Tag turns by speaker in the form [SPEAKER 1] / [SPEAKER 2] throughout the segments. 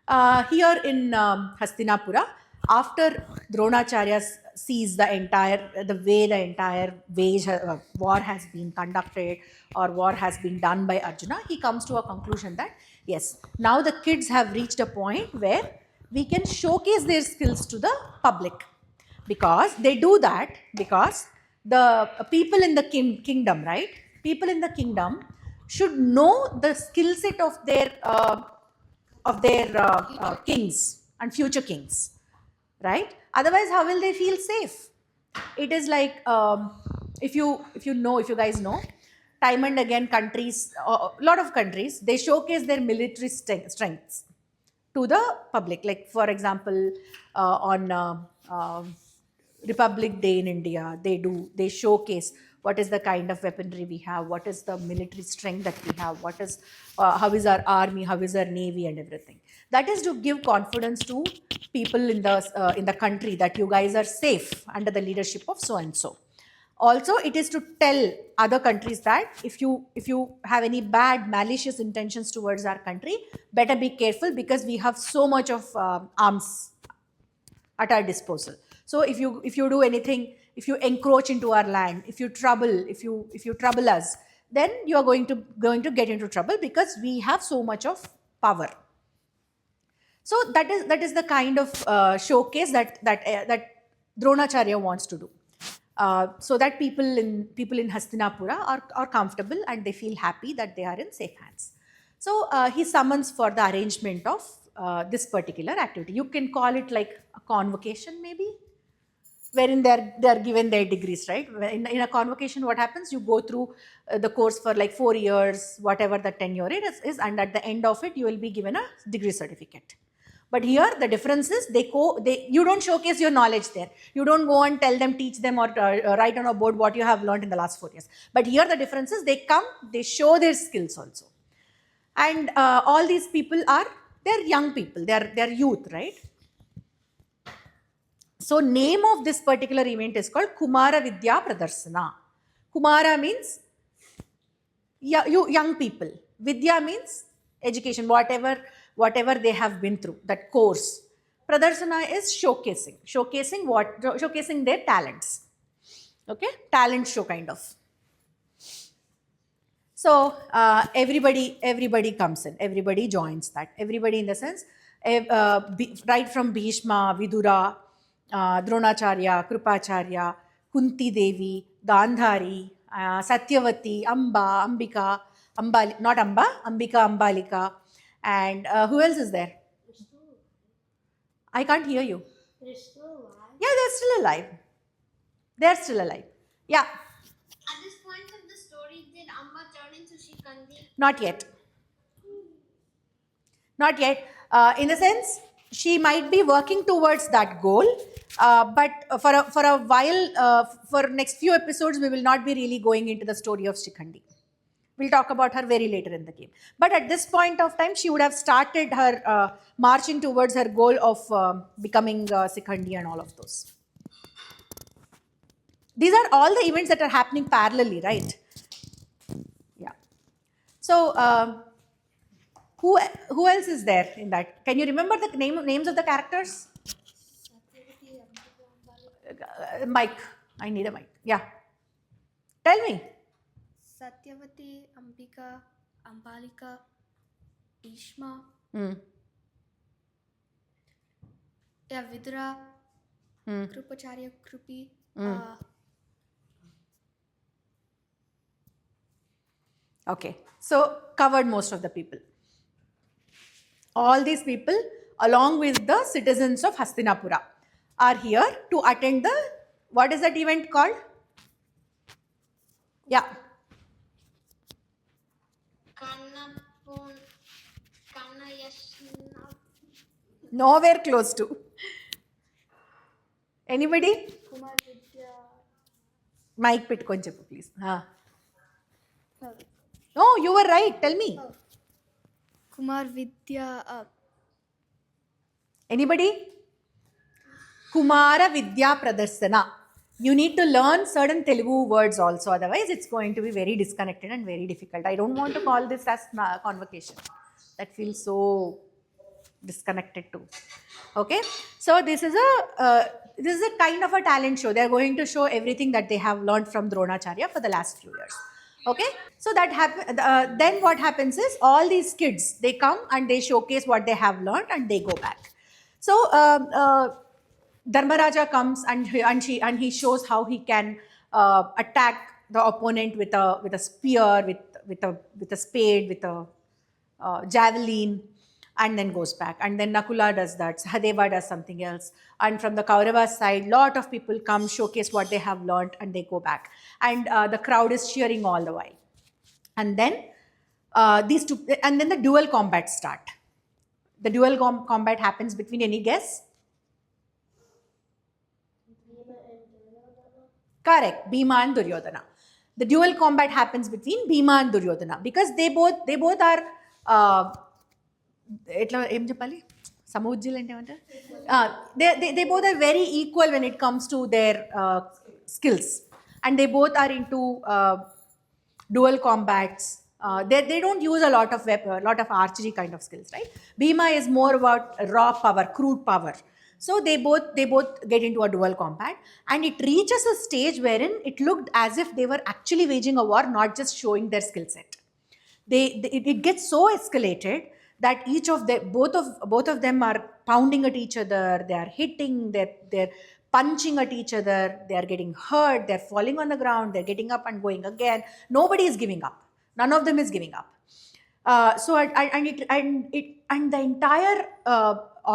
[SPEAKER 1] Here in Hastinapura, after Dronacharya sees the way the entire war has been conducted or war has been done by Arjuna, he comes to a conclusion that yes, now the kids have reached a point where we can showcase their skills to the public, because they do that because the people in the kingdom, right? People in the kingdom should know the skill set of their kings and future kings, right? Otherwise, how will they feel safe? It is like if you guys know, time and again countries, a lot of countries, they showcase their military strengths to the public. Like for example, on Republic Day in India, they showcase what is the kind of weaponry we have, what is the military strength that we have, what is how is our army, how is our navy, and everything. That is to give confidence to people in the country that you guys are safe under the leadership of so and so. Also, it is to tell other countries that if you have any bad malicious intentions towards our country, better be careful, because we have so much of arms at our disposal. So if you do anything, if you encroach into our land, if you trouble us, then you are going to get into trouble, because we have so much of power. So that is the kind of showcase that Dronacharya wants to do, so that people in Hastinapura are comfortable and they feel happy that they are in safe hands. So he summons for the arrangement of this particular activity. You can call it like a convocation, maybe, wherein they're given their degrees, right? In a convocation, what happens? You go through the course for like 4 years, whatever the tenure is, and at the end of it, you will be given a degree certificate. But here the difference is you don't showcase your knowledge there. You don't go and tell them, teach them, or write on a board what you have learned in the last 4 years. But here the difference is they show their skills also. And all these people they're young people, they're youth, right? So name of this particular event is called Kumara Vidya Pradarsana. Kumara means young people. Vidya means education, whatever they have been through, that course. Pradarsana is showcasing their talents. Okay, talent show kind of. So everybody comes in, everybody joins that. Everybody in the sense, right from Bhishma, Vidura, Dronacharya, Krupacharya, Kunti Devi, Gandhari, Satyavati, Amba, Ambika, not Amba, Ambika, Ambalika, and who else is there? I can't hear you.
[SPEAKER 2] They're still alive.
[SPEAKER 1] Yeah, they're still alive. They're still alive. Yeah.
[SPEAKER 2] At this point of the story, did Amma turn into Shikandi?
[SPEAKER 1] Not yet. Not yet. In the sense, she might be working towards that goal, but for a while, for next few episodes, we will not be really going into the story of Shikhandi. We'll talk about her very later in the game. But at this point of time, she would have started her marching towards her goal of becoming Shikhandi and all of those. These are all the events that are happening parallelly, right? Yeah. So, who else is there in that? Can you remember the names of the characters? Mic. I need a mic. Yeah. Tell me.
[SPEAKER 2] Satyavati, Ambika, Ambalika, Bhishma. Yeah, Vidura, Krupacharya, Krupi.
[SPEAKER 1] Okay. So covered most of the people. All these people, along with the citizens of Hastinapura, are here to attend the, what is that event called? Yeah. Nowhere close to. Anybody?
[SPEAKER 2] Kumar Vidya.
[SPEAKER 1] Mic pitkonche, please. No, you were right. Tell me.
[SPEAKER 2] Kumar Vidya.
[SPEAKER 1] Anybody? Kumara Vidya Pradarsana. You need to learn certain Telugu words also, otherwise it's going to be very disconnected and very difficult. I don't want to call this as convocation. That feels so disconnected too. Okay, so this is a kind of a talent show. They are going to show everything that they have learned from Dronacharya for the last few years. Okay, so that happen. Then what happens is all these kids, they come and they showcase what they have learned and they go back. So Dharmaraja comes and he shows how he can attack the opponent with a spear, with a spade, with a javelin, and then goes back. And then Nakula does that. Sahadeva does something else. And from the Kaurava side, lot of people come, showcase what they have learned, and they go back. And the crowd is cheering all the while. And then then the dual combat start. The dual combat happens between, any guess? Correct, Bhima and Duryodhana. The dual combat happens between Bhima and Duryodhana because they both are ఎట్లా ఏం చెప్పాలి సమవుజ్జీలు అంటే ఏమంటారు they both are very equal when it comes to their skills, and they both are into dual combats. They don't use a lot of archery kind of skills, right? Bhima is more about raw power, crude power. So they both get into a dual combat, and it reaches a stage wherein it looked as if they were actually waging a war, not just showing their skill set. It gets so escalated that both of them are pounding at each other, they are hitting, they're punching at each other, they are getting hurt, they're falling on the ground, they're getting up and going again. Nobody is giving up. None of them is giving up. And the entire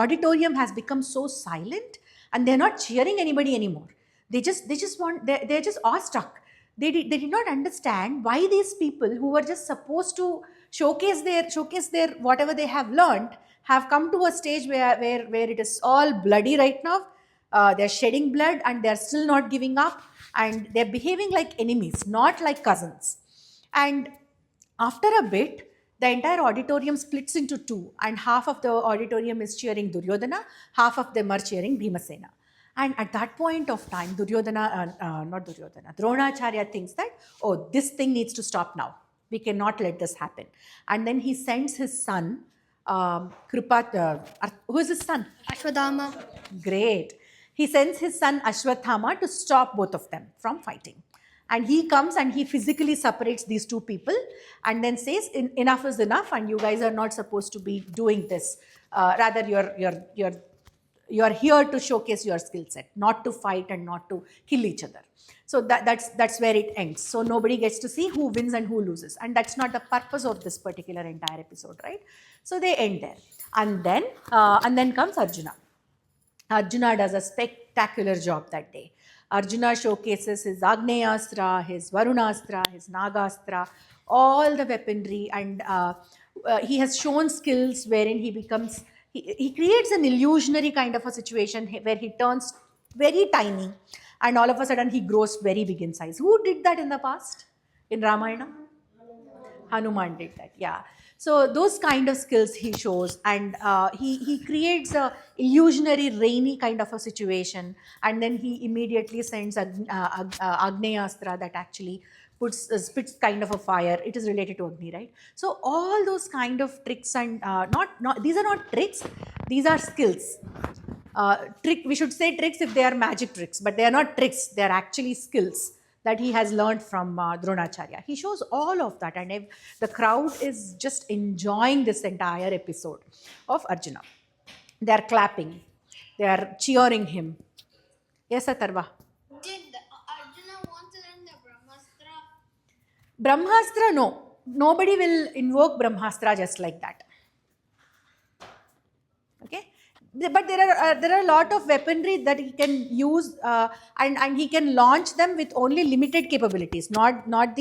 [SPEAKER 1] auditorium has become so silent, and they're not cheering anybody anymore. They're just awestruck. They did not understand why these people who were just supposed to showcase their whatever they have learned have come to a stage where it is all bloody right now. They're shedding blood and they're still not giving up, and they're behaving like enemies, not like cousins. And after a bit, the entire auditorium splits into two, and half of the auditorium is cheering Duryodhana, half of them are cheering Bhimasena. And at that point of time, Dronacharya thinks that, oh, this thing needs to stop now. We cannot let this happen. And then he sends his son, who is his son?
[SPEAKER 3] Ashwadhama.
[SPEAKER 1] Great. He sends his son Ashwathama to stop both of them from fighting. And he comes and he physically separates these two people and then says, enough is enough, and you guys are not supposed to be doing this. Rather, you're here to showcase your skill set, not to fight and not to kill each other. So that's where it ends. So nobody gets to see who wins and who loses. And that's not the purpose of this particular entire episode, right? So they end there. And then comes Arjuna. Arjuna does a spectacular job that day. Arjuna showcases his Agneyastra, his Varunastra, his Nagastra, all the weaponry, and he has shown skills wherein he creates an illusionary kind of a situation where he turns very tiny and all of a sudden he grows very big in size. Who did that in the past? In Ramayana? Hanuman did that, yeah. So those kind of skills he shows, and he creates a illusionary rainy kind of a situation, and then he immediately sends Agneyastra that actually spits kind of a fire. It is related to Agni, right? So all those kind of tricks, and these are not tricks, these are skills. We should say tricks if they are magic tricks, but they are not tricks, they are actually skills that he has learned from Dronacharya. He shows all of that, and the crowd is just enjoying this entire episode of Arjuna. They are clapping, they are cheering him. Yes, Atharva?
[SPEAKER 2] Did Arjuna want to learn the Brahmastra?
[SPEAKER 1] Brahmastra, no. Nobody will invoke Brahmastra just like that. Okay? But there are a lot of weaponry that he can use, and he can launch them with only limited capabilities, not at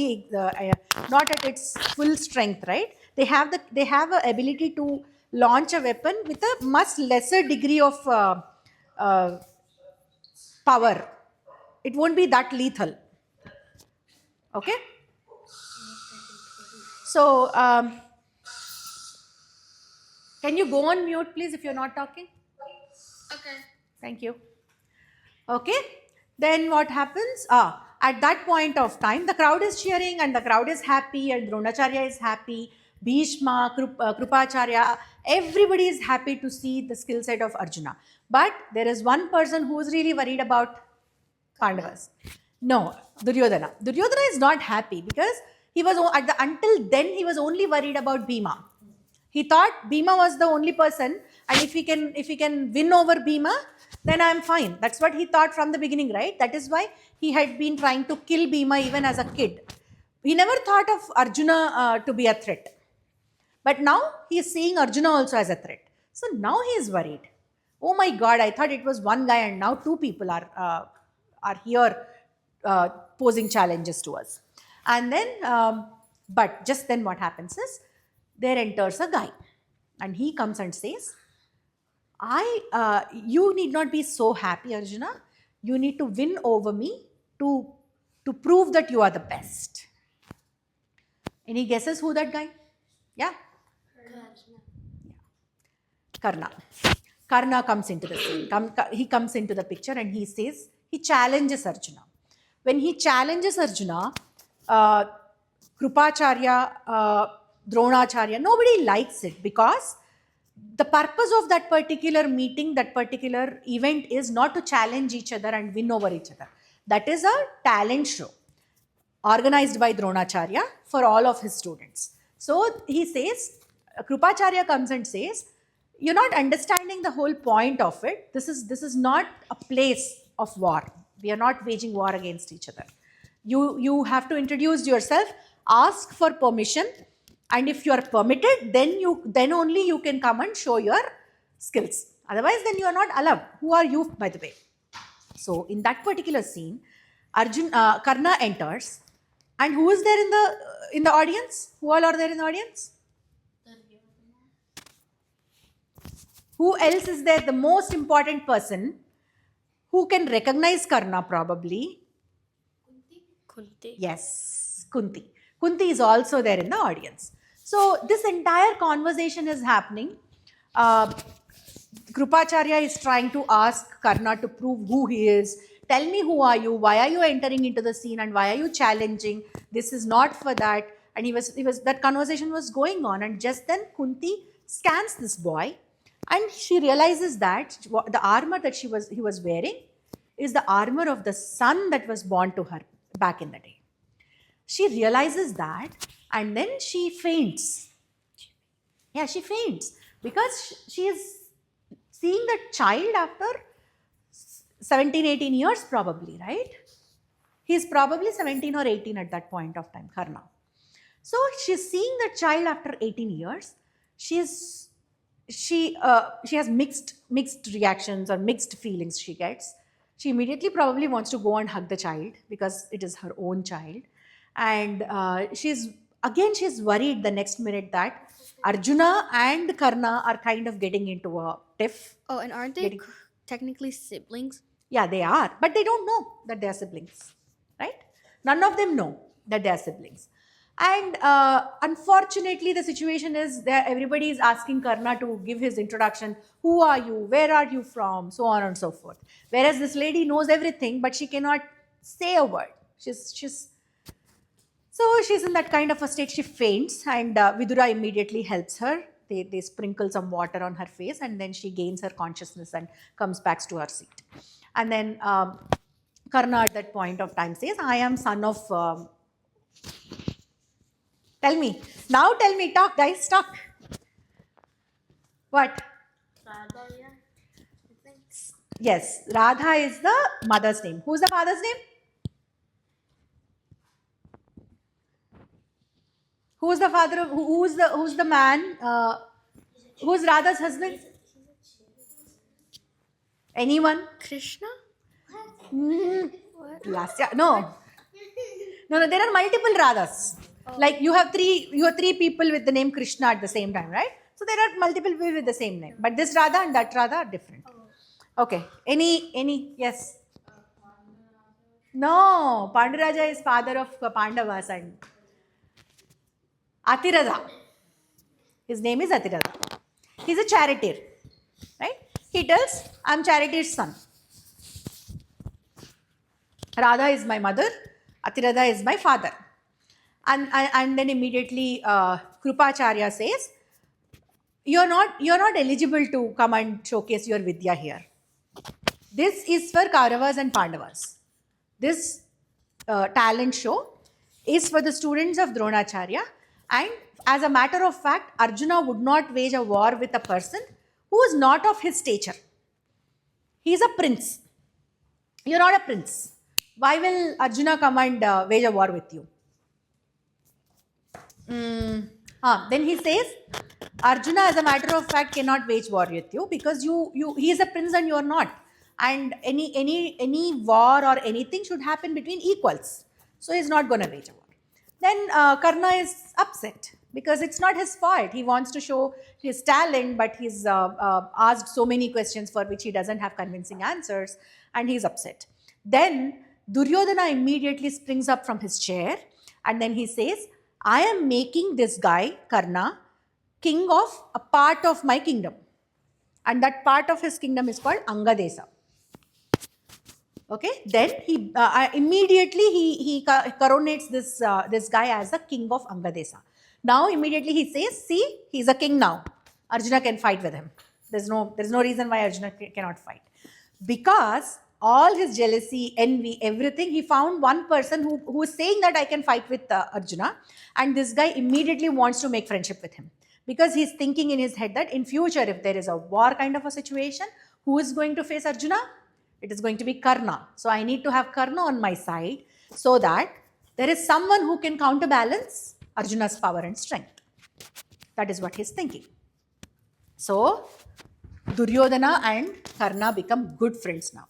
[SPEAKER 1] its full strength, right? They have a ability to launch a weapon with a much lesser degree of power. It won't be that lethal. Okay? So can you go on mute, please, if you're not talking?
[SPEAKER 2] Okay.
[SPEAKER 1] Thank you. Okay, then what happens? At that point of time, the crowd is cheering and the crowd is happy and Dronacharya is happy. Bhishma, Krupacharya, everybody is happy to see the skill set of Arjuna. But there is one person who is really worried about Pandavas. No, Duryodhana. Duryodhana is not happy because he was until then he was only worried about Bhima. He thought Bhima was the only person, and if he can win over Bhima, then I am fine. That's what he thought from the beginning, right? That is why he had been trying to kill Bhima even as a kid. He never thought of Arjuna to be a threat. But now he is seeing Arjuna also as a threat. So now he is worried. Oh my God, I thought it was one guy and now two people are here posing challenges to us. And then, but just then what happens is, there enters a guy and he comes and says, you need not be so happy, Arjuna. You need to win over me to prove that you are the best. Any guesses who that guy? Yeah? Karna. Karna comes into the scene. He comes into the picture and he says, he challenges Arjuna. When he challenges Arjuna, Krupacharya, Dronacharya, nobody likes it because the purpose of that particular meeting, that particular event is not to challenge each other and win over each other. That is a talent show organized by Dronacharya for all of his students. So he says, Krupacharya comes and says, you're not understanding the whole point of it. This is not a place of war. We are not waging war against each other. You have to introduce yourself, ask for permission, and if you are permitted, then only you can come and show your skills. Otherwise, then you are not allowed. Who are you, by the way? So in that particular scene, Karna enters, and who is there in the audience? Who all are there in the audience? Who else is there? The most important person who can recognize Karna probably.
[SPEAKER 3] Kunti.
[SPEAKER 1] Yes, Kunti. Kunti is also there in the audience. So this entire conversation is happening. Krupacharya is trying to ask Karna to prove who he is. Tell me who are you? Why are you entering into the scene and why are you challenging? This is not for that. And he was that conversation was going on, and just then Kunti scans this boy and she realizes that the armor that he was wearing is the armor of the son that was born to her back in the day. She realizes that and then she faints. Yeah, she faints because she is seeing the child after 17, 18 years probably, right? He's probably 17 or 18 at that point of time, Karna. So she's seeing the child after 18 years. She has mixed reactions or mixed feelings she gets. She immediately probably wants to go and hug the child because it is her own child. And she's worried the next minute that Arjuna and Karna are kind of getting into a tiff.
[SPEAKER 3] Oh, and aren't they technically siblings?
[SPEAKER 1] Yeah, they are. But they don't know that they are siblings, right? None of them know that they are siblings. And unfortunately, the situation is that everybody is asking Karna to give his introduction. Who are you? Where are you from? So on and so forth. Whereas this lady knows everything, but she cannot say a word. So she's in that kind of a state. She faints, and Vidura immediately helps her. They sprinkle some water on her face, and then she gains her consciousness and comes back to her seat. And then Karna at that point of time says, I am son of... Tell me. Now tell me. Talk, guys. Talk. What?
[SPEAKER 2] Radha, yeah. I think.
[SPEAKER 1] Yes. Radha is the mother's name. Who's the father's name? Who's the father of... Who's the man? Who's Radha's husband? Anyone?
[SPEAKER 3] Krishna?
[SPEAKER 1] What? Last year. No. No, there are multiple Radhas. Like you have three people with the name Krishna at the same time, right? So there are multiple people with the same name. But this Radha and that Radha are different. Okay. Any, yes? No. Panduraja is father of Pandavas and Atiradha. His name is Atiradha. He's a charioteer, right? He tells, I'm Charioteer's son. Radha is my mother. Atiradha is my father. And then immediately Krupacharya says, you're not eligible to come and showcase your Vidya here. This is for Kauravas and Pandavas. This talent show is for the students of Dronacharya, and as a matter of fact, Arjuna would not wage a war with a person who is not of his stature. He is a prince. You're not a prince. Why will Arjuna come and wage a war with you? Then he says, Arjuna, as a matter of fact, cannot wage war with you because he is a prince and you are not. And any war or anything should happen between equals. So he's not going to wage a war. Then Karna is upset because it's not his fault. He wants to show his talent, but he's asked so many questions for which he doesn't have convincing answers, and he's upset. Then Duryodhana immediately springs up from his chair, and then he says, I am making this guy, Karna, king of a part of my kingdom. And that part of his kingdom is called Angadesa. Okay, then he immediately he coronates this guy as the king of Angadesa. Now immediately he says, see, he's a king now. Arjuna can fight with him. There's no reason why Arjuna cannot fight. Because all his jealousy, envy, everything, he found one person who is saying that I can fight with Arjuna, and this guy immediately wants to make friendship with him. Because he's thinking in his head that in future, if there is a war kind of a situation, who is going to face Arjuna? It is going to be Karna. So I need to have Karna on my side so that there is someone who can counterbalance Arjuna's power and strength. That is what he's thinking. So Duryodhana and Karna become good friends now.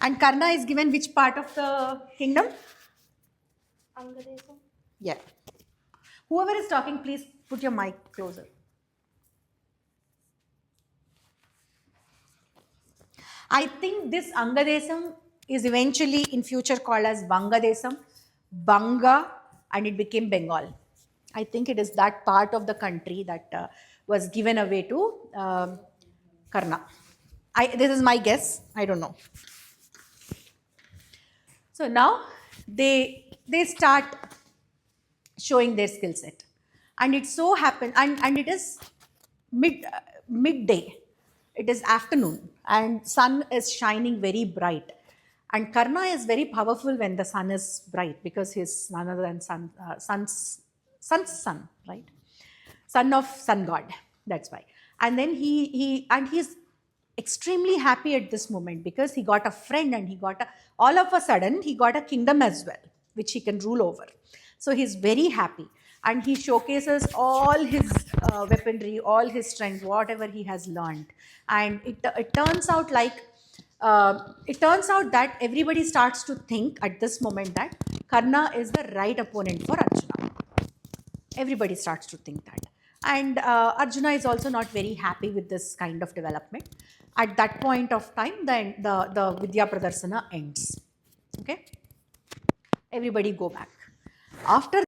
[SPEAKER 1] And Karna is given which part of the kingdom?
[SPEAKER 3] Angadesa.
[SPEAKER 1] Yeah. Whoever is talking, please put your mic closer. I think this Angadesam is eventually in future called as Vangadesam, Banga, and it became Bengal. I think it is that part of the country that was given away to Karna. This is my guess. I don't know. So now they start showing their skill set, and it so happened, and it is midday. It is afternoon, and sun is shining very bright. And Karna is very powerful when the sun is bright because he's none other than sun's son, right? Son of sun god. That's why. And then he's extremely happy at this moment because he got a friend, and all of a sudden he got a kingdom as well, which he can rule over. So he's very happy, and he showcases all his weaponry, all his strength, whatever he has learned. And it turns out that everybody starts to think at this moment that Karna is the right opponent for Arjuna. Everybody starts to think that. And Arjuna is also not very happy with this kind of development. At that point of time, then the Vidya Pradarsana ends. Okay? Everybody go back. After